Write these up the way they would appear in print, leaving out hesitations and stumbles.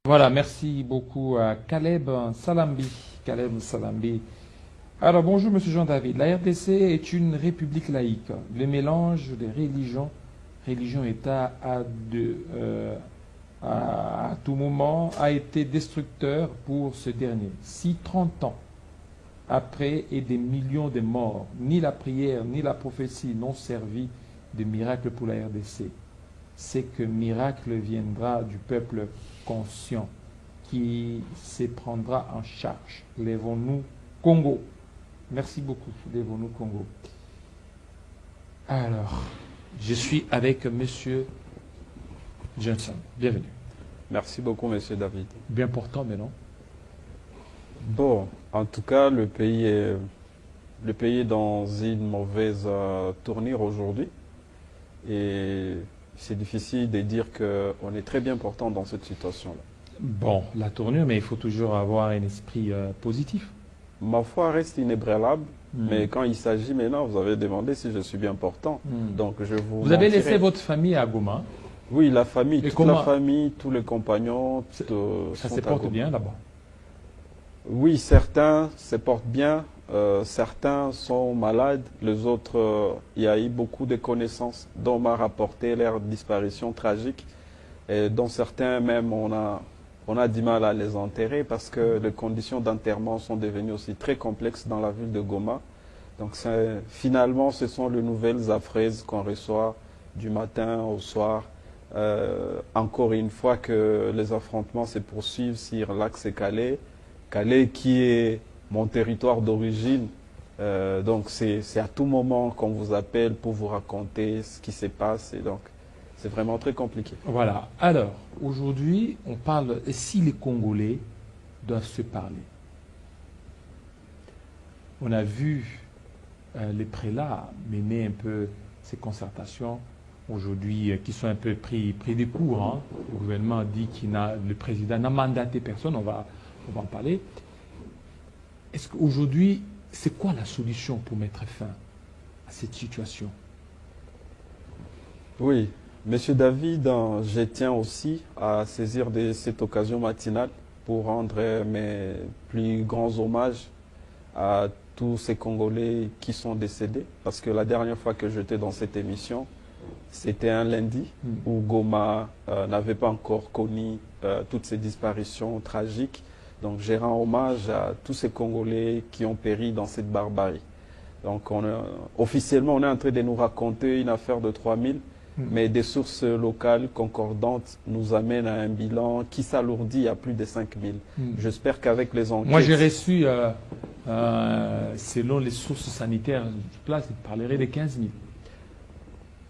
Voilà, merci beaucoup à Caleb Salambi. Caleb Salambi. Alors bonjour Monsieur Jean-David. La RDC est une république laïque. Le mélange des religion-État à tout moment a été destructeur pour ce dernier. Si 30 ans après et des millions de morts, ni la prière ni la prophétie n'ont servi de miracle pour la RDC, c'est que miracle viendra du peuple conscient qui se prendra en charge. Lèvons-nous Congo. Merci beaucoup. Lèvons-nous Congo. Alors, je suis avec Monsieur Johnson. Bienvenue. Merci beaucoup, Monsieur David. Bien portant, mais non? Bon, en tout cas, le pays est dans une mauvaise tournure aujourd'hui. Et c'est difficile de dire qu'on est très bien portant dans cette situation-là. Bon, la tournure, mais il faut toujours avoir un esprit positif. Ma foi reste inébranlable, mais quand il s'agit maintenant, vous avez demandé si je suis bien portant. Donc je vous Vous avez mentirai. laissé votre famille à Goma. Oui, la famille, Et toute la famille, tous les compagnons. Ça sont se à porte Goma. bien là-bas. Oui, certains se portent bien, certains sont malades, les autres, il y a eu beaucoup de connaissances dont on m'a rapporté leur disparition tragique, et dont certains même on a du mal à les enterrer parce que les conditions d'enterrement sont devenues aussi très complexes dans la ville de Goma. Donc finalement, ce sont les nouvelles affreuses qu'on reçoit du matin au soir. Encore une fois que les affrontements se poursuivent sur l'axe Calais. Calais qui est mon territoire d'origine, donc c'est à tout moment qu'on vous appelle pour vous raconter ce qui se passe et donc c'est vraiment très compliqué. Voilà. Alors, aujourd'hui, on parle si les Congolais doivent se parler. On a vu les prélats mener un peu ces concertations aujourd'hui qui sont un peu pris de court. Hein. Le gouvernement dit le président n'a mandaté personne, on va en parler. Est-ce qu'aujourd'hui, c'est quoi la solution pour mettre fin à cette situation? Oui, Monsieur David, je tiens aussi à saisir de cette occasion matinale pour rendre mes plus grands hommages à tous ces Congolais qui sont décédés. Parce que la dernière fois que j'étais dans cette émission, c'était un lundi où Goma n'avait pas encore connu toutes ces disparitions tragiques. Donc je rends hommage à tous ces Congolais qui ont péri dans cette barbarie. Donc officiellement, on est en train de nous raconter une affaire de 3000, mais des sources locales concordantes nous amènent à un bilan qui s'alourdit à plus de 5000. J'espère qu'avec les enquêtes... Moi, j'ai reçu, selon les sources sanitaires du place, il parlerait de 15 000.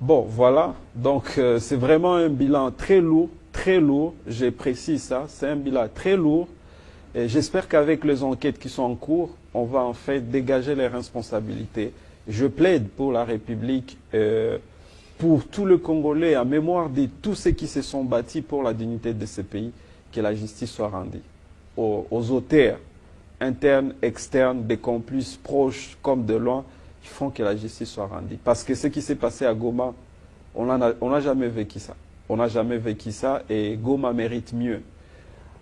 Bon, voilà. Donc, c'est vraiment un bilan très lourd, je précise ça, c'est un bilan très lourd. Et j'espère qu'avec les enquêtes qui sont en cours, on va en fait dégager les responsabilités. Je plaide pour la République, pour tous les Congolais, en mémoire de tous ceux qui se sont bâtis pour la dignité de ce pays, que la justice soit rendue. Aux auteurs internes, externes, des complices proches comme de loin, ils font que la justice soit rendue. Parce que ce qui s'est passé à Goma, on n'a jamais vécu ça. On n'a jamais vécu ça et Goma mérite mieux.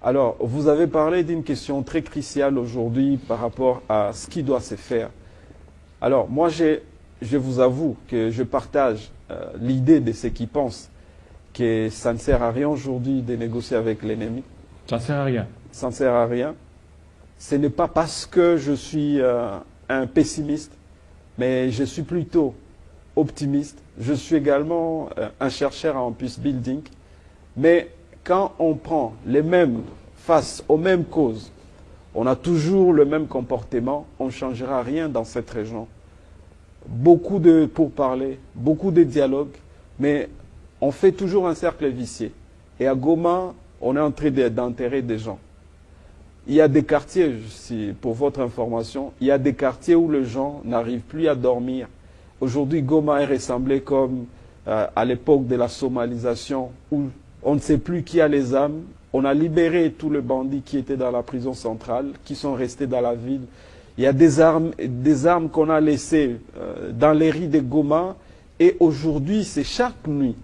Alors, vous avez parlé d'une question très cruciale aujourd'hui par rapport à ce qui doit se faire. Alors, moi, je vous avoue que je partage l'idée de ceux qui pensent que ça ne sert à rien aujourd'hui de négocier avec l'ennemi. Ça ne sert à rien. Ça ne sert à rien. Ce n'est pas parce que je suis un pessimiste, mais je suis plutôt optimiste. Je suis également un chercheur en peace building. Mais quand on prend les mêmes face aux mêmes causes, on a toujours le même comportement, on ne changera rien dans cette région. Beaucoup de pourparlers, beaucoup de dialogues, mais on fait toujours un cercle vicieux. Et à Goma, on est en train d'enterrer des gens. Il y a des quartiers, pour votre information, il y a des quartiers où les gens n'arrivent plus à dormir. Aujourd'hui, Goma est ressemblé comme à l'époque de la somalisation, où on ne sait plus qui a les armes. On a libéré tous les bandits qui étaient dans la prison centrale, qui sont restés dans la ville. Il y a des armes qu'on a laissées dans les rues de Goma. Et aujourd'hui, c'est chaque nuit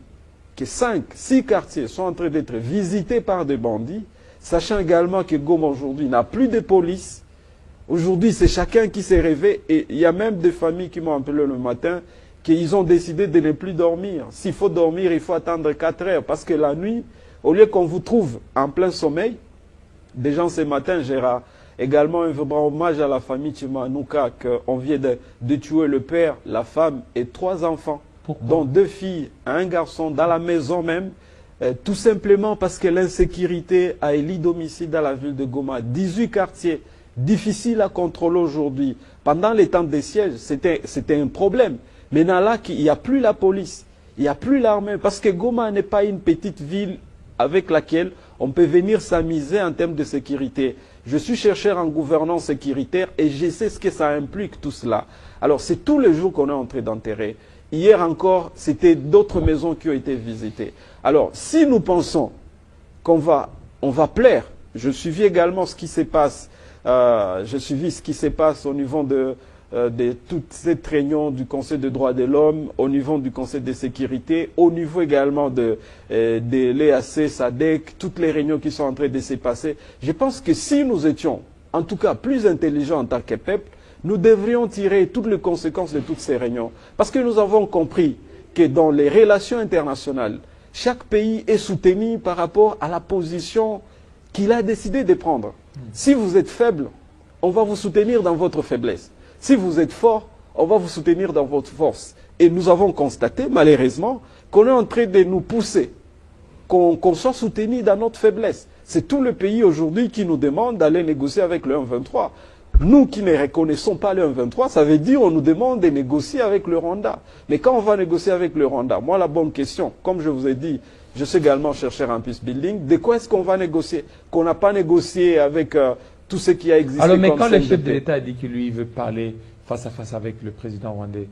que 5, 6 quartiers sont en train d'être visités par des bandits. sachant également que Goma aujourd'hui n'a plus de police. Aujourd'hui, c'est chacun qui s'est rêvé. Et il y a même des familles qui m'ont appelé le matin qu'ils ont décidé de ne plus dormir. S'il faut dormir, il faut attendre 4 heures. Parce que la nuit, au lieu qu'on vous trouve en plein sommeil, des gens ce matin, j'ai également un vibrant hommage à la famille Chimanouka, qu'on vient de tuer le père, la femme et 3 enfants, dont 2 filles, un garçon, dans la maison même. Tout simplement parce que l'insécurité a élu domicile dans la ville de Goma. 18 quartiers. Difficile à contrôler aujourd'hui. Pendant les temps des sièges, c'était un problème. Maintenant là, il n'y a plus la police, il n'y a plus l'armée, parce que Goma n'est pas une petite ville avec laquelle on peut venir s'amuser en termes de sécurité. Je suis chercheur en gouvernance sécuritaire et je sais ce que ça implique tout cela. Alors c'est tous les jours qu'on est en train d'enterrer. Hier encore, c'était d'autres maisons qui ont été visitées. Alors si nous pensons qu'on va plaire, je suivis également ce qui se passe. J'ai suivi ce qui se passe au niveau de toute cette réunion du Conseil des droits de l'homme, au niveau du Conseil de sécurité, au niveau également de l'EAC, SADC, toutes les réunions qui sont en train de se passer. Je pense que si nous étions, en tout cas, plus intelligents en tant que peuple, nous devrions tirer toutes les conséquences de toutes ces réunions. Parce que nous avons compris que dans les relations internationales, chaque pays est soutenu par rapport à la position qu'il a décidé de prendre. Si vous êtes faible, on va vous soutenir dans votre faiblesse. Si vous êtes fort, on va vous soutenir dans votre force. Et nous avons constaté, malheureusement, qu'on est en train de nous pousser, qu'on soit soutenu dans notre faiblesse. C'est tout le pays aujourd'hui qui nous demande d'aller négocier avec le 1,23. Nous qui ne reconnaissons pas le 1,23, ça veut dire qu'on nous demande de négocier avec le Rwanda. Mais quand on va négocier avec le Rwanda, moi la bonne question, comme je vous ai dit, je suis également chercheur en peace building. De quoi est-ce qu'on va négocier? Qu'on n'a pas négocié avec tout ce qui a existé. Alors, mais quand le chef de l'État a dit qu'il lui veut parler face à face avec le président rwandais.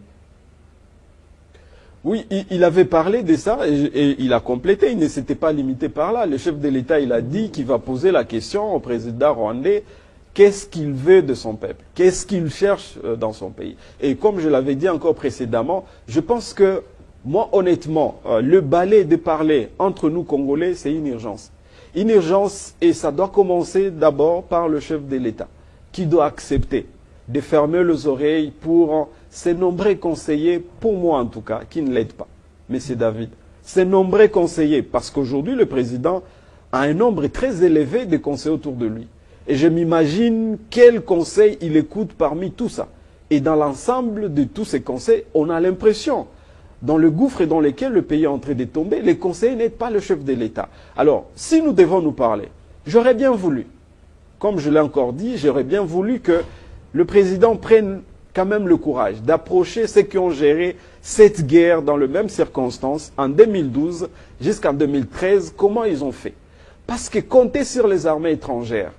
Oui, il avait parlé de ça et il a complété. Il ne s'était pas limité par là. Le chef de l'État, il a dit qu'il va poser la question au président rwandais. Qu'est-ce qu'il veut de son peuple? Qu'est-ce qu'il cherche dans son pays? Et comme je l'avais dit encore précédemment, je pense que moi, honnêtement, le balai de parler entre nous Congolais, c'est une urgence. Une urgence, et ça doit commencer d'abord par le chef de l'État, qui doit accepter de fermer les oreilles pour ces nombreux conseillers, pour moi en tout cas, qui ne l'aident pas. Mais c'est David. Ces nombreux conseillers, parce qu'aujourd'hui, le président a un nombre très élevé de conseillers autour de lui. Et je m'imagine quels conseils il écoute parmi tout ça. Et dans l'ensemble de tous ces conseils, on a l'impression, dans le gouffre dans lequel le pays est en train de tomber, les conseillers n'aident pas le chef de l'État. Alors, si nous devons nous parler, j'aurais bien voulu, comme je l'ai encore dit, j'aurais bien voulu que le président prenne quand même le courage d'approcher ceux qui ont géré cette guerre dans les mêmes circonstances, en 2012 jusqu'en 2013, comment ils ont fait. Parce que compter sur les armées étrangères,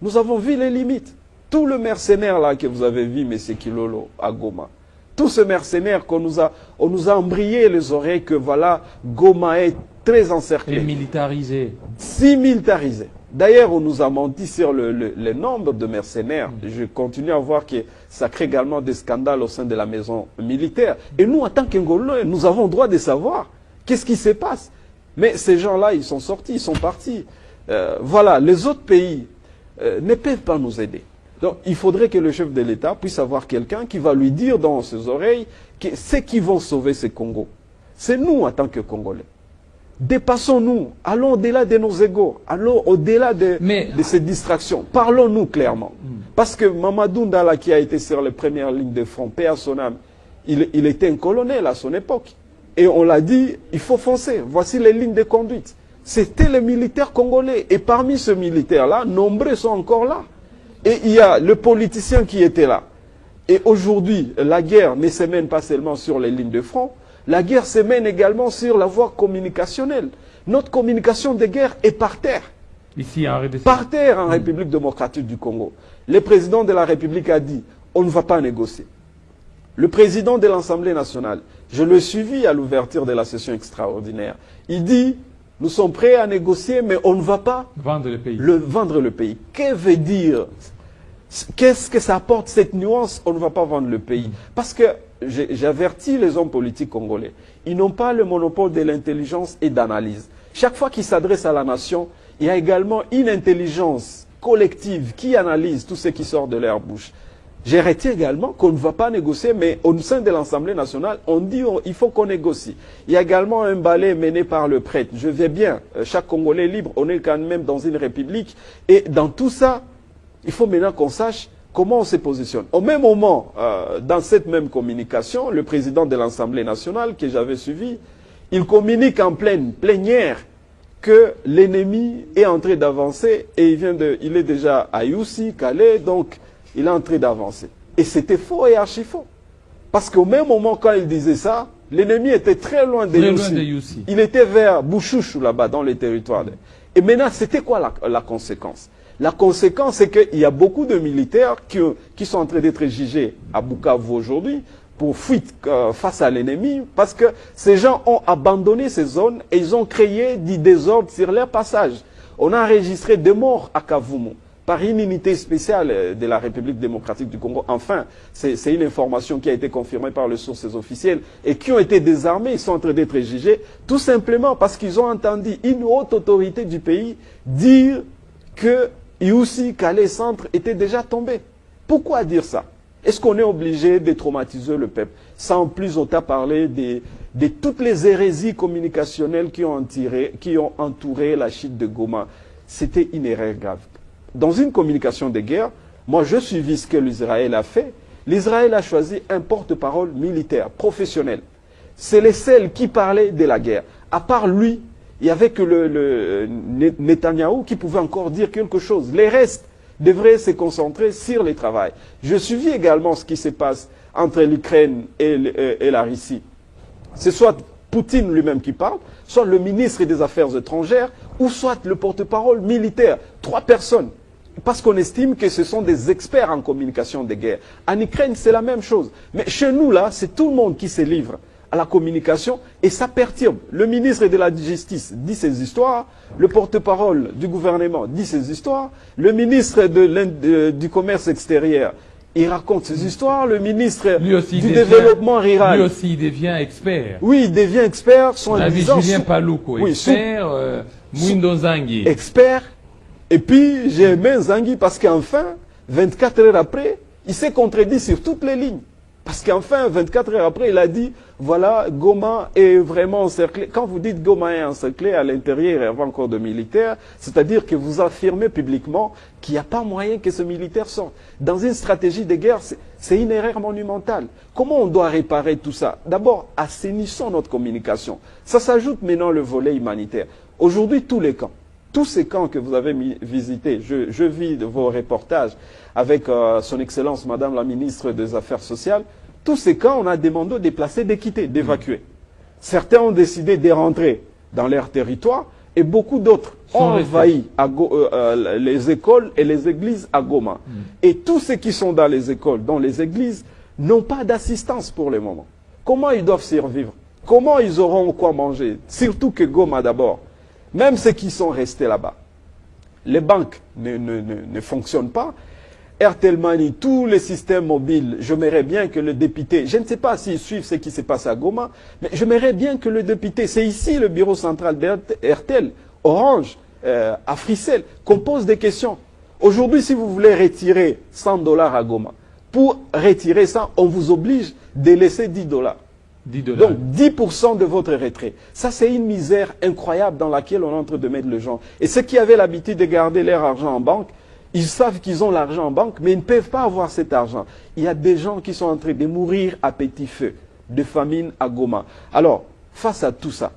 nous avons vu les limites. Tout le mercenaire là que vous avez vu, M. Kilolo, à Goma, tout ce mercenaire on nous a embrayé les oreilles que voilà, Goma est très encerclé. Et militarisé. Si militarisé. D'ailleurs, on nous a menti sur le nombre de mercenaires. Je continue à voir que ça crée également des scandales au sein de la maison militaire. Et nous, en tant qu'Angolais, nous avons le droit de savoir qu'est-ce qui se passe. Mais ces gens-là, ils sont sortis, ils sont partis. Voilà, les autres pays ne peuvent pas nous aider. Donc, il faudrait que le chef de l'État puisse avoir quelqu'un qui va lui dire dans ses oreilles que ceux qui vont sauver ce Congo, c'est nous en tant que Congolais. Dépassons-nous, allons au-delà de nos égos, allons au-delà de ces distractions. Parlons-nous clairement. Parce que Mamadou Ndala, qui a été sur les premières lignes de front, paix à son âme, il était un colonel à son époque. Et on l'a dit, il faut foncer. Voici les lignes de conduite. C'était les militaires congolais. Et parmi ces militaires-là, nombreux sont encore là. Et il y a le politicien qui était là. Et aujourd'hui, la guerre ne se mène pas seulement sur les lignes de front, la guerre se mène également sur la voie communicationnelle. Notre communication de guerre est par terre. Ici, en RDC. Par terre en République démocratique du Congo. Le président de la République a dit, on ne va pas négocier. Le président de l'Assemblée nationale, je le suivis à l'ouverture de la session extraordinaire, il dit, nous sommes prêts à négocier, mais on ne va pas vendre le pays. Vendre le pays. Que veut dire? Qu'est-ce que ça apporte cette nuance? On ne va pas vendre le pays. Parce que j'avertis les hommes politiques congolais. Ils n'ont pas le monopole de l'intelligence et d'analyse. Chaque fois qu'ils s'adressent à la nation, il y a également une intelligence collective qui analyse tout ce qui sort de leur bouche. J'ai retenu également qu'on ne va pas négocier, mais au sein de l'Assemblée nationale, on dit qu'il faut qu'on négocie. Il y a également un ballet mené par le prêtre. Je vais bien, chaque Congolais est libre, on est quand même dans une république. Et dans tout ça, il faut maintenant qu'on sache comment on se positionne. Au même moment, dans cette même communication, le président de l'Assemblée nationale, que j'avais suivi, il communique en pleine plénière que l'ennemi est en train d'avancer et il est déjà à Youssi, Calais, donc il est en train d'avancer. Et c'était faux et archi faux. Parce qu'au même moment, quand il disait ça, l'ennemi était très loin de Youssi. Il était vers Bouchouchou, là-bas, dans les territoires. Et maintenant, c'était quoi la conséquence? La conséquence, c'est qu'il y a beaucoup de militaires qui sont en train d'être jugés à Bukavu aujourd'hui pour fuite face à l'ennemi, parce que ces gens ont abandonné ces zones et ils ont créé du désordre sur leur passage. On a enregistré des morts à Kavumu par une unité spéciale de la République démocratique du Congo. Enfin, c'est une information qui a été confirmée par les sources officielles et qui ont été désarmés, ils sont en train d'être jugés, tout simplement parce qu'ils ont entendu une haute autorité du pays dire que Youssi, Calais Centre était déjà tombé. Pourquoi dire ça? Est-ce qu'on est obligé de traumatiser le peuple? Sans plus, on t'a parlé de toutes les hérésies communicationnelles qui ont entouré la chute de Goma. C'était une erreur grave. Dans une communication de guerre, moi je suivis ce que l'Israël a fait. L'Israël a choisi un porte-parole militaire, professionnel. C'est le seul qui parlait de la guerre. À part lui, il n'y avait que le Netanyahou qui pouvait encore dire quelque chose. Les restes devraient se concentrer sur le travail. Je suivis également ce qui se passe entre l'Ukraine et la Russie. C'est soit Poutine lui-même qui parle, soit le ministre des Affaires étrangères, ou soit le porte-parole militaire. 3 personnes. Parce qu'on estime que ce sont des experts en communication de guerre. En Ukraine, c'est la même chose. Mais chez nous, là, c'est tout le monde qui se livre à la communication et ça perturbe. Le ministre de la Justice dit ses histoires, le porte-parole du gouvernement dit ses histoires, le ministre du Commerce extérieur, il raconte ses histoires, le ministre du Développement rural. Lui aussi, il devient expert. Oui, il devient expert. On a vu Julien Palouko, expert, Mwindo Nzangi. Expert. Et puis, j'ai aimé Nzangi parce qu'enfin, 24 heures après, il s'est contredit sur toutes les lignes. Parce qu'enfin, 24 heures après, il a dit, voilà, Goma est vraiment encerclé. Quand vous dites Goma est encerclé, à l'intérieur, il y avait encore de militaires, c'est-à-dire que vous affirmez publiquement qu'il n'y a pas moyen que ce militaire sorte. Dans une stratégie de guerre, c'est une erreur monumentale. Comment on doit réparer tout ça? D'abord, assainissons notre communication. Ça s'ajoute maintenant le volet humanitaire. Aujourd'hui, tous les camps, tous ces camps que vous avez visités, je vis de vos reportages avec son Excellence Madame la Ministre des Affaires sociales, tous ces camps, on a demandé de placer, de quitter, d'évacuer. Certains ont décidé de rentrer dans leur territoire et beaucoup d'autres ont envahi les écoles et les églises à Goma. Et tous ceux qui sont dans les écoles, dans les églises, n'ont pas d'assistance pour le moment. Comment ils doivent survivre? Comment ils auront quoi manger? Surtout que Goma d'abord. Même ceux qui sont restés là-bas. Les banques ne fonctionnent pas. Airtel Money, tous les systèmes mobiles, j'aimerais bien que le député, je ne sais pas s'ils suivent ce qui se passe à Goma, mais j'aimerais bien que le député, c'est ici le bureau central d'Airtel, Orange, Africell, qu'on pose des questions. Aujourd'hui, si vous voulez retirer 100 $ à Goma, pour retirer ça, on vous oblige de laisser 10 $. Donc 10% de votre retrait. Ça, c'est une misère incroyable dans laquelle on est en train de mettre les gens. Et ceux qui avaient l'habitude de garder leur argent en banque, ils savent qu'ils ont l'argent en banque, mais ils ne peuvent pas avoir cet argent. Il y a des gens qui sont en train de mourir à petit feu, de famine à Goma. Alors, face à tout ça,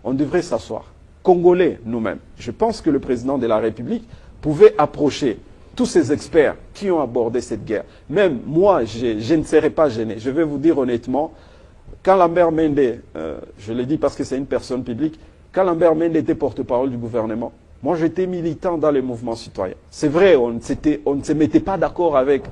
on devrait s'asseoir. Congolais, nous-mêmes. Je pense que le président de la République pouvait approcher tous ces experts qui ont abordé cette guerre. Même moi, je ne serais pas gêné. Je vais vous dire honnêtement, quand Lambert Mende, je le dis parce que c'est une personne publique, quand Lambert Mende était porte-parole du gouvernement, moi j'étais militant dans les mouvements citoyens. C'est vrai, on ne se mettait pas d'accord avec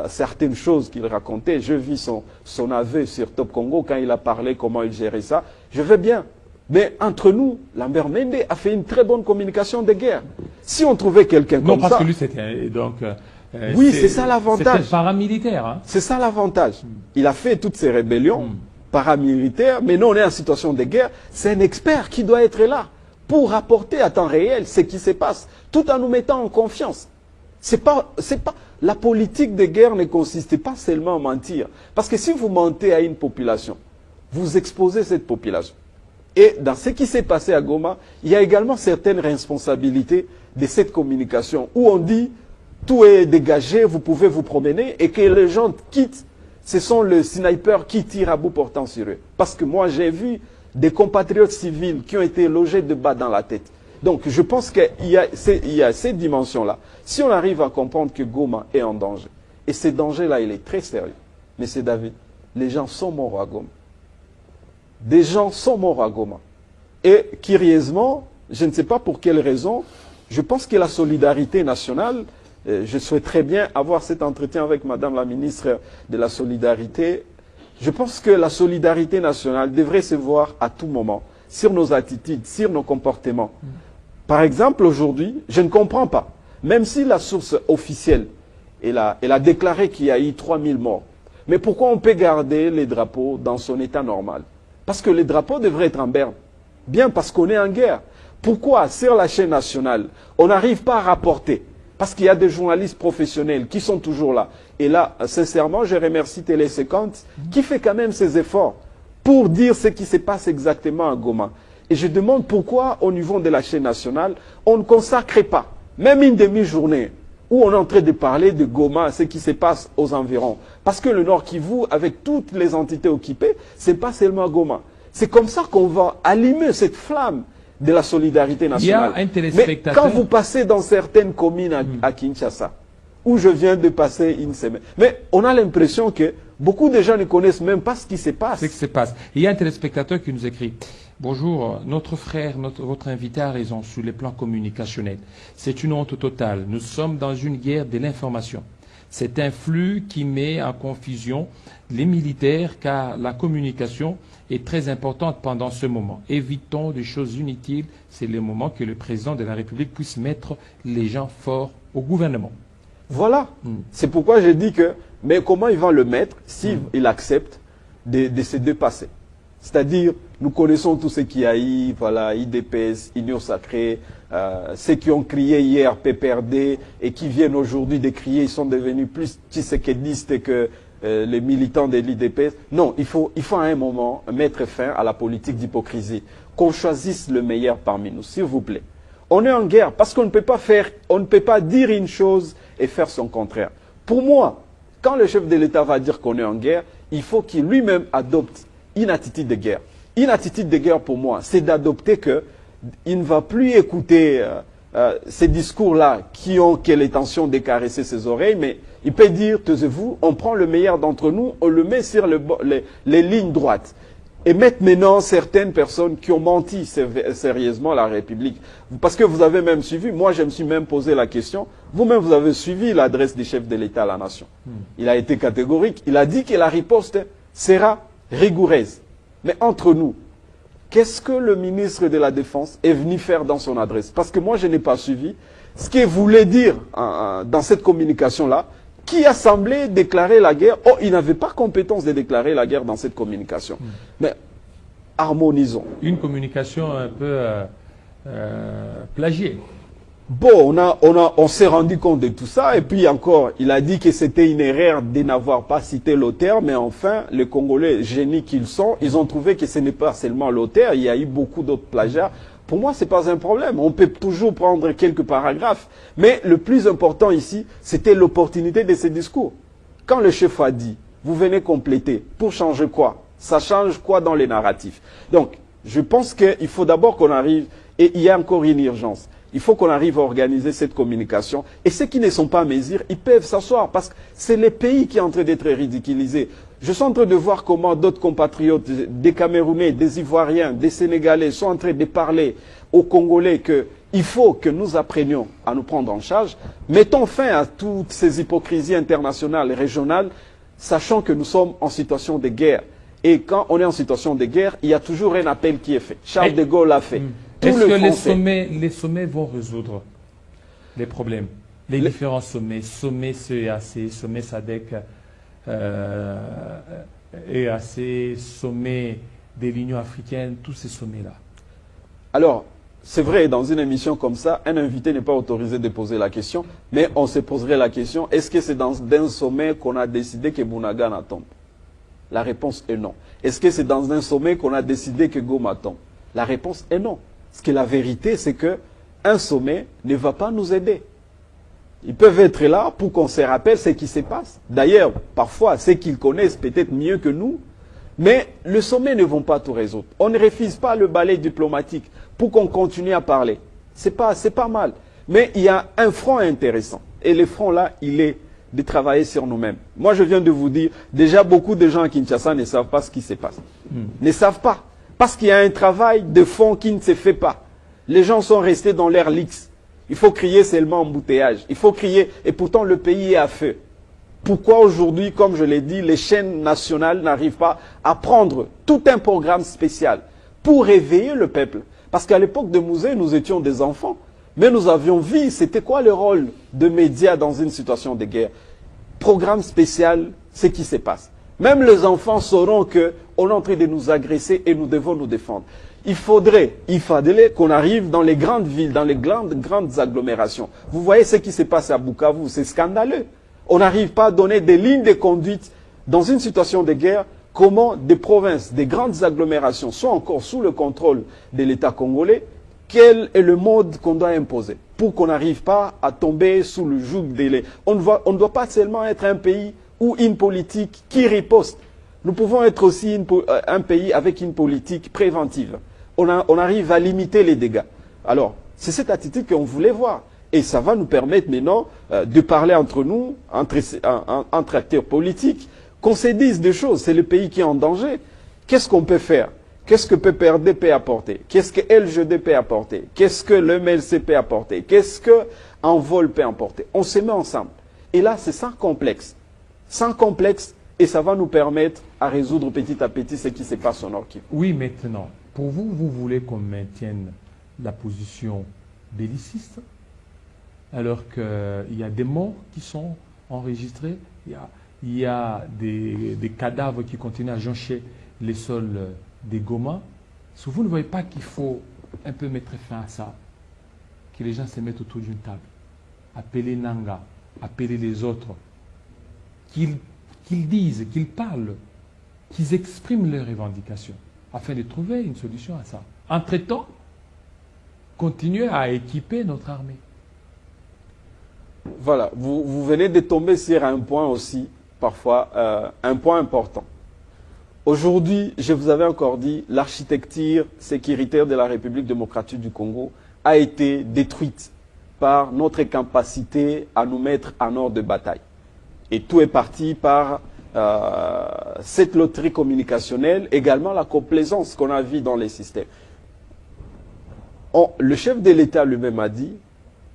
certaines choses qu'il racontait. Je vis son aveu sur Top Congo quand il a parlé comment il gérait ça. Je veux bien. Mais entre nous, Lambert Mende a fait une très bonne communication de guerre. Si on trouvait quelqu'un comme ça... Non, parce que lui c'était... donc. Oui, c'est ça l'avantage. C'était paramilitaire. Hein. C'est ça l'avantage. Il a fait toutes ces rébellions paramilitaires, mais nous on est en situation de guerre. C'est un expert qui doit être là pour rapporter à temps réel ce qui se passe, tout en nous mettant en confiance. La politique de guerre ne consiste pas seulement à mentir. Parce que si vous mentez à une population, vous exposez cette population. Et dans ce qui s'est passé à Goma, il y a également certaines responsabilités de cette communication où on dit tout est dégagé, vous pouvez vous promener et que les gens quittent. Ce sont les snipers qui tirent à bout portant sur eux. Parce que moi j'ai vu des compatriotes civils qui ont été logés de bas dans la tête. Donc je pense qu'il y a cette dimension-là. Si on arrive à comprendre que Goma est en danger, et ce danger-là, il est très sérieux. Mais c'est David, les gens sont morts à Goma. Des gens sont morts à Goma. Et curieusement, je ne sais pas pour quelle raison, je pense que la solidarité nationale, je souhaiterais bien avoir cet entretien avec Madame la ministre de la Solidarité. Je pense que la solidarité nationale devrait se voir à tout moment sur nos attitudes, sur nos comportements. Par exemple, aujourd'hui, je ne comprends pas, même si la source officielle, elle a déclaré qu'il y a eu 3000 morts, mais pourquoi on peut garder les drapeaux dans son état normal? Parce que les drapeaux devraient être en berne. Bien parce qu'on est en guerre. Pourquoi, sur la chaîne nationale, on n'arrive pas à rapporter? Parce qu'il y a des journalistes professionnels qui sont toujours là. Et là, sincèrement, je remercie Télé 50 qui fait quand même ses efforts pour dire ce qui se passe exactement à Goma. Et je demande pourquoi, au niveau de la chaîne nationale, on ne consacre pas, même une demi-journée, où on est en train de parler de Goma, ce qui se passe aux environs. Parce que le Nord Kivu, avec toutes les entités occupées, ce n'est pas seulement Goma. C'est comme ça qu'on va allumer cette flamme de la solidarité nationale. Il y a un téléspectateur. Mais quand vous passez dans certaines communes à Kinshasa, où je viens de passer une semaine, mais on a l'impression que beaucoup de gens ne connaissent même pas ce qui se passe. Ce qui se passe. Il y a un téléspectateur qui nous écrit: bonjour, notre frère, votre invité a raison sur les plans communicationnels. C'est une honte totale. Nous sommes dans une guerre de l'information. C'est un flux qui met en confusion les militaires car la communication est très importante pendant ce moment. Évitons des choses inutiles. C'est le moment que le président de la République puisse mettre les gens forts au gouvernement. Voilà. C'est pourquoi j'ai dit que, mais comment il va le mettre s'il accepte de se dépasser? C'est-à-dire, nous connaissons tout ce qu'il y a eu, voilà, IDPS, Union Sacrée, ceux qui ont crié hier PPRD et qui viennent aujourd'hui de crier, ils sont devenus plus tshisekidistes que les militants de l'IDPS. Non, il faut à un moment mettre fin à la politique d'hypocrisie. Qu'on choisisse le meilleur parmi nous, s'il vous plaît. On est en guerre parce qu'on ne peut pas dire une chose et faire son contraire. Pour moi, quand le chef de l'État va dire qu'on est en guerre, il faut qu'il lui-même adopte une attitude de guerre. Une attitude de guerre pour moi, c'est d'adopter qu'il ne va plus écouter ces discours-là qui ont que l'intention de caresser ses oreilles, mais il peut dire, taisez-vous, on prend le meilleur d'entre nous, on le met sur les lignes droites. Et mettre maintenant certaines personnes qui ont menti sérieusement à la République. Parce que vous avez même suivi, moi je me suis même posé la question, vous-même vous avez suivi l'adresse du chef de l'État à la nation. Il a été catégorique, il a dit que la riposte sera rigoureuse. Mais entre nous, qu'est-ce que le ministre de la Défense est venu faire dans son adresse? Parce que moi je n'ai pas suivi ce qu'il voulait dire dans cette communication-là, qui a semblé déclarer la guerre. Oh, il n'avait pas compétence de déclarer la guerre dans cette communication. Mais harmonisons. Une communication un peu plagiée. Bon, on s'est rendu compte de tout ça. Et puis encore, il a dit que c'était une erreur de n'avoir pas cité l'auteur. Mais enfin, les Congolais, génies qu'ils sont, ils ont trouvé que ce n'est pas seulement l'auteur. Il y a eu beaucoup d'autres plagiats. Pour moi, ce n'est pas un problème. On peut toujours prendre quelques paragraphes. Mais le plus important ici, c'était l'opportunité de ces discours. Quand le chef a dit, vous venez compléter, pour changer quoi? Ça change quoi dans les narratifs? Donc, je pense qu'il faut d'abord qu'on arrive, et il y a encore une urgence. Il faut qu'on arrive à organiser cette communication. Et ceux qui ne sont pas à mesure, ils peuvent s'asseoir parce que c'est le pays qui est en train d'être ridiculisé. Je suis en train de voir comment d'autres compatriotes, des Camerounais, des Ivoiriens, des Sénégalais sont en train de parler aux Congolais qu'il faut que nous apprenions à nous prendre en charge. Mettons fin à toutes ces hypocrisies internationales et régionales, sachant que nous sommes en situation de guerre. Et quand on est en situation de guerre, il y a toujours un appel qui est fait. Charles de Gaulle l'a fait. Est-ce que les sommets vont résoudre les problèmes? Les différents sommets, sommet CEAC, sommet SADC, EAC, sommet de l'Union africaine, tous ces sommets-là. Alors, c'est vrai, dans une émission comme ça, un invité n'est pas autorisé de poser la question, mais on se poserait la question, est-ce que c'est dans un sommet qu'on a décidé que Bunagana tombe? La réponse est non. Est-ce que c'est dans un sommet qu'on a décidé que Goma tombe? La réponse est non. Parce que la vérité, c'est que un sommet ne va pas nous aider. Ils peuvent être là pour qu'on se rappelle ce qui se passe. D'ailleurs, parfois, ceux qu'ils connaissent peut-être mieux que nous, mais le sommet ne vont pas tout résoudre. On ne refuse pas le balai diplomatique pour qu'on continue à parler. C'est pas mal. Mais il y a un front intéressant. Et le front là, il est de travailler sur nous-mêmes. Moi, je viens de vous dire, déjà beaucoup de gens à Kinshasa ne savent pas ce qui se passe. Ne savent pas. Parce qu'il y a un travail de fond qui ne se fait pas. Les gens sont restés dans leur lix. Il faut crier seulement embouteillage. Il faut crier, et pourtant le pays est à feu. Pourquoi aujourd'hui, comme je l'ai dit, les chaînes nationales n'arrivent pas à prendre tout un programme spécial pour réveiller le peuple? Parce qu'à l'époque de Mouzé, nous étions des enfants. Mais nous avions vu, c'était quoi le rôle de médias dans une situation de guerre? Programme spécial, ce qui se passe. Même les enfants sauront qu'on est en train de nous agresser et nous devons nous défendre. Il fallait qu'on arrive dans les grandes villes, dans les grandes agglomérations. Vous voyez ce qui se passe à Bukavu, c'est scandaleux. On n'arrive pas à donner des lignes de conduite dans une situation de guerre. Comment des provinces, des grandes agglomérations sont encore sous le contrôle de l'État congolais? Quel est le mode qu'on doit imposer pour qu'on n'arrive pas à tomber sous le joug des... On ne doit pas seulement être un pays ou une politique qui riposte. Nous pouvons être aussi un pays avec une politique préventive. On arrive à limiter les dégâts. Alors, c'est cette attitude qu'on voulait voir. Et ça va nous permettre maintenant de parler entre nous, entre acteurs politiques, qu'on se dise des choses. C'est le pays qui est en danger. Qu'est-ce qu'on peut faire? Qu'est-ce que PPRD peut apporter? Qu'est-ce que LGD peut apporter? Qu'est-ce que le MLC peut apporter? Qu'est-ce que Envol peut apporter? On se met ensemble. Et là, c'est sans complexe. Sans complexe, et ça va nous permettre à résoudre petit à petit ce qui se passe au Nord Kivu. Oui, maintenant, pour vous, vous voulez qu'on maintienne la position belliciste, alors qu'il y a des morts qui sont enregistrés, il y a des cadavres qui continuent à joncher les sols des Goma. Si vous ne voyez pas qu'il faut un peu mettre fin à ça, que les gens se mettent autour d'une table, appeler Nanga, appeler les autres, qu'ils disent, qu'ils parlent, qu'ils expriment leurs revendications, afin de trouver une solution à ça. Entre-temps, continuer à équiper notre armée. Voilà, vous venez de tomber sur un point aussi, parfois, un point important. Aujourd'hui, je vous avais encore dit, l'architecture sécuritaire de la République démocratique du Congo a été détruite par notre incapacité à nous mettre en ordre de bataille. Et tout est parti par cette loterie communicationnelle, également la complaisance qu'on a vue dans les systèmes. Le chef de l'État lui-même a dit,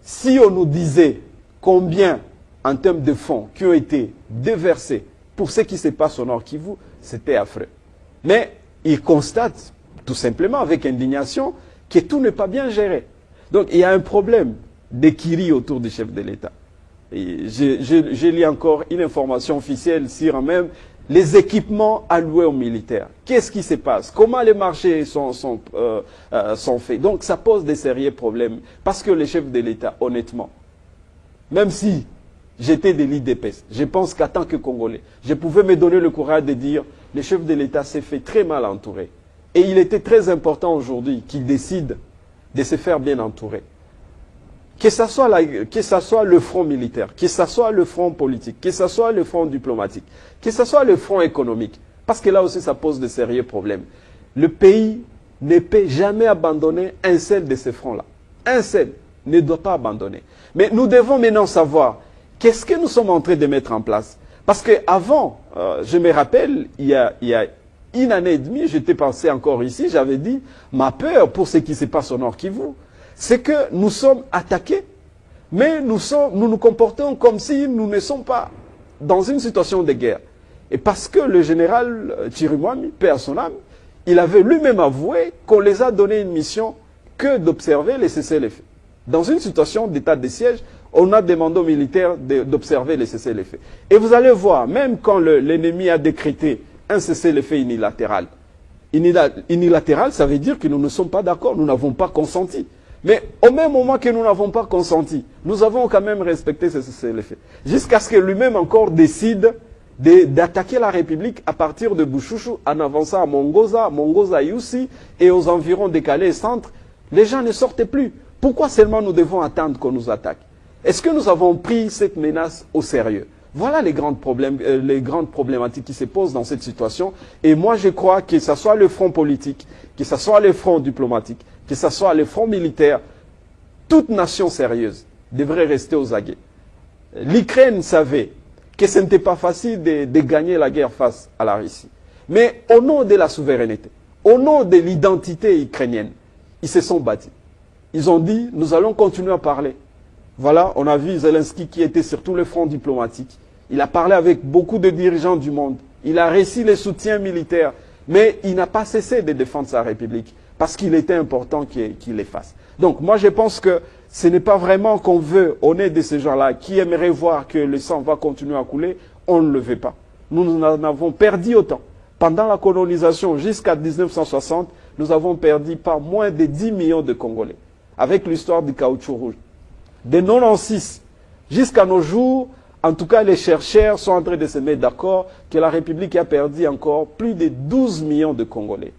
si on nous disait combien, en termes de fonds, qui ont été déversés pour ce qui se passe au Nord Kivu, c'était affreux. Mais il constate, tout simplement, avec indignation, que tout n'est pas bien géré. Donc il y a un problème d'équilibre autour du chef de l'État. J'ai lu encore une information officielle sur même les équipements alloués aux militaires. Qu'est-ce qui se passe? Comment les marchés sont faits? Donc ça pose des sérieux problèmes. Parce que le chef de l'État, honnêtement, même si j'étais de l'IDPS, je pense qu'en tant que Congolais, je pouvais me donner le courage de dire le chef de l'État s'est fait très mal entourer. Et il était très important aujourd'hui qu'il décide de se faire bien entourer. Que ce soit le front militaire, que ce soit le front politique, que ce soit le front diplomatique, que ce soit le front économique. Parce que là aussi, ça pose de sérieux problèmes. Le pays ne peut jamais abandonner un seul de ces fronts-là. Un seul ne doit pas abandonner. Mais nous devons maintenant savoir qu'est-ce que nous sommes en train de mettre en place. Parce qu'avant, je me rappelle, il y a une année et demie, j'étais passé encore ici, j'avais dit, ma peur pour ce qui se passe au Nord Kivu, c'est que nous sommes attaqués, mais nous nous comportons comme si nous ne sommes pas dans une situation de guerre. Et parce que le général Chirimwami, paix à son âme, il avait lui-même avoué qu'on les a donné une mission que d'observer les cessez-le-feu. Dans une situation d'état de siège, on a demandé aux militaires d'observer les cessez-le-feu. Et vous allez voir, même quand l'ennemi a décrété un cessez-le-feu unilatéral, Unilatéral, ça veut dire que nous ne sommes pas d'accord, nous n'avons pas consenti. Mais au même moment que nous n'avons pas consenti, nous avons quand même respecté les faits. Jusqu'à ce que lui-même encore décide d'attaquer la République à partir de Bouchouchou, en avançant à Mongoza Youssi et aux environs des Calais et Centre. Les gens ne sortaient plus. Pourquoi seulement nous devons attendre qu'on nous attaque? Est-ce que nous avons pris cette menace au sérieux? Voilà les grandes problématiques qui se posent dans cette situation. Et moi, je crois que ce soit le front politique, que ce soit le front diplomatique, que ce soit le front militaire, toute nation sérieuse devrait rester aux aguets. L'Ukraine savait que ce n'était pas facile de gagner la guerre face à la Russie. Mais au nom de la souveraineté, au nom de l'identité ukrainienne, ils se sont battus. Ils ont dit, nous allons continuer à parler. Voilà, on a vu Zelensky qui était sur tout le front diplomatique. Il a parlé avec beaucoup de dirigeants du monde. Il a reçu les soutiens militaires. Mais il n'a pas cessé de défendre sa République parce qu'il était important qu'il les fasse. Donc moi je pense que ce n'est pas vraiment qu'on veut, on est de ces gens-là qui aimeraient voir que le sang va continuer à couler. On ne le veut pas. Nous en avons perdu autant. Pendant la colonisation jusqu'à 1960, nous avons perdu par moins de 10 millions de Congolais. Avec l'histoire du caoutchouc rouge. De 96 jusqu'à nos jours, en tout cas les chercheurs sont en train de se mettre d'accord que la République a perdu encore plus de 12 millions de Congolais.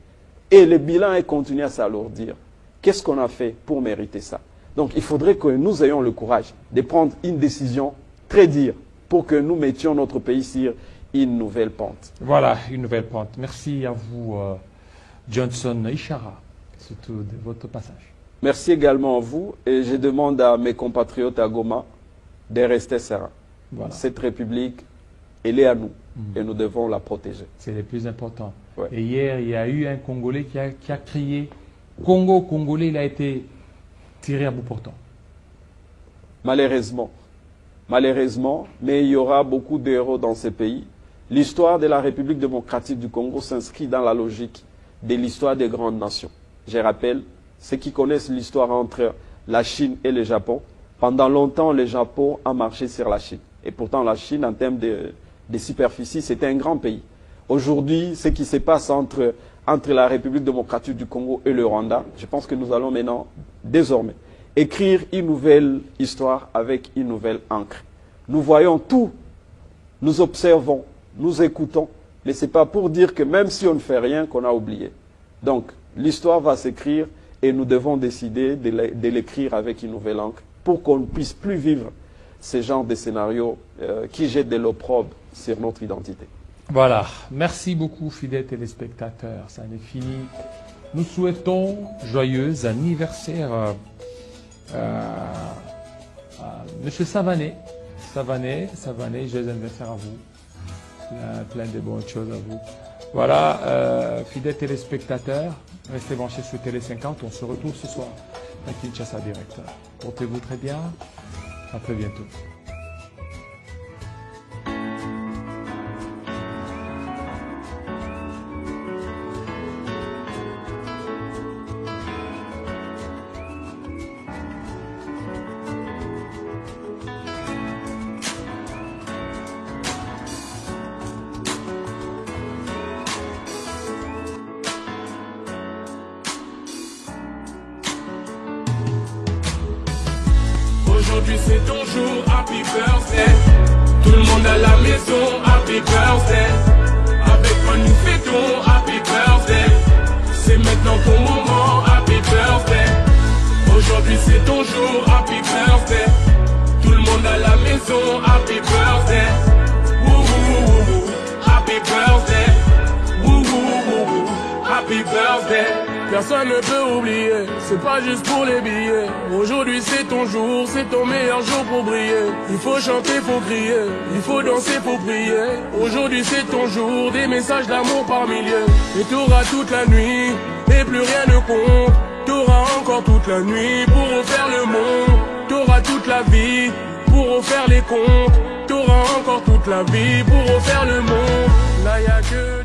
Et le bilan est continué à s'alourdir. Qu'est-ce qu'on a fait pour mériter ça? Donc il faudrait que nous ayons le courage de prendre une décision très dure pour que nous mettions notre pays sur une nouvelle pente. Voilà, une nouvelle pente. Merci à vous, Johnson Ishara, surtout de votre passage. Merci également à vous et je demande à mes compatriotes à Goma de rester sereins. Voilà. Cette République, elle est à nous et nous devons la protéger. C'est le plus important. Ouais. Et hier, il y a eu un Congolais qui a crié « Congo, Congolais », il a été tiré à bout portant. Malheureusement, mais il y aura beaucoup d'héros dans ces pays. L'histoire de la République démocratique du Congo s'inscrit dans la logique de l'histoire des grandes nations. Je rappelle, ceux qui connaissent l'histoire entre la Chine et le Japon, pendant longtemps, le Japon a marché sur la Chine. Et pourtant, la Chine, en termes de superficie, c'était un grand pays. Aujourd'hui, ce qui se passe entre la République démocratique du Congo et le Rwanda, je pense que nous allons maintenant, désormais, écrire une nouvelle histoire avec une nouvelle encre. Nous voyons tout, nous observons, nous écoutons, mais ce n'est pas pour dire que même si on ne fait rien, qu'on a oublié. Donc, l'histoire va s'écrire et nous devons décider de l'écrire avec une nouvelle encre pour qu'on ne puisse plus vivre ce genre de scénarios qui jettent de l'opprobre sur notre identité. Voilà. Merci beaucoup, fidèles téléspectateurs. Ça en est fini. Nous souhaitons joyeux anniversaire à M. Savané. Joyeux anniversaire à vous. Plein de bonnes choses à vous. Voilà, fidèles téléspectateurs, restez branchés sur Télé 50. On se retrouve ce soir à Kinshasa Direct. Portez-vous très bien. À très bientôt. Aujourd'hui c'est ton jour, happy birthday. Tout le monde à la maison, happy birthday. Avec moi nous fêtons, happy birthday. C'est maintenant ton moment, happy birthday. Aujourd'hui c'est ton jour, happy birthday. Tout le monde à la maison, happy birthday. Wouhou, happy birthday. Wouhou, happy birthday. Personne ne peut oublier, c'est pas juste pour les billets. Aujourd'hui c'est ton jour, c'est ton meilleur jour pour briller. Il faut chanter, faut crier, il faut danser, faut prier. Aujourd'hui c'est ton jour, des messages d'amour par milliers. Et t'auras toute la nuit, et plus rien ne compte. T'auras encore toute la nuit pour refaire le monde. T'auras toute la vie pour refaire les comptes. T'auras encore toute la vie pour refaire le monde. Là y a que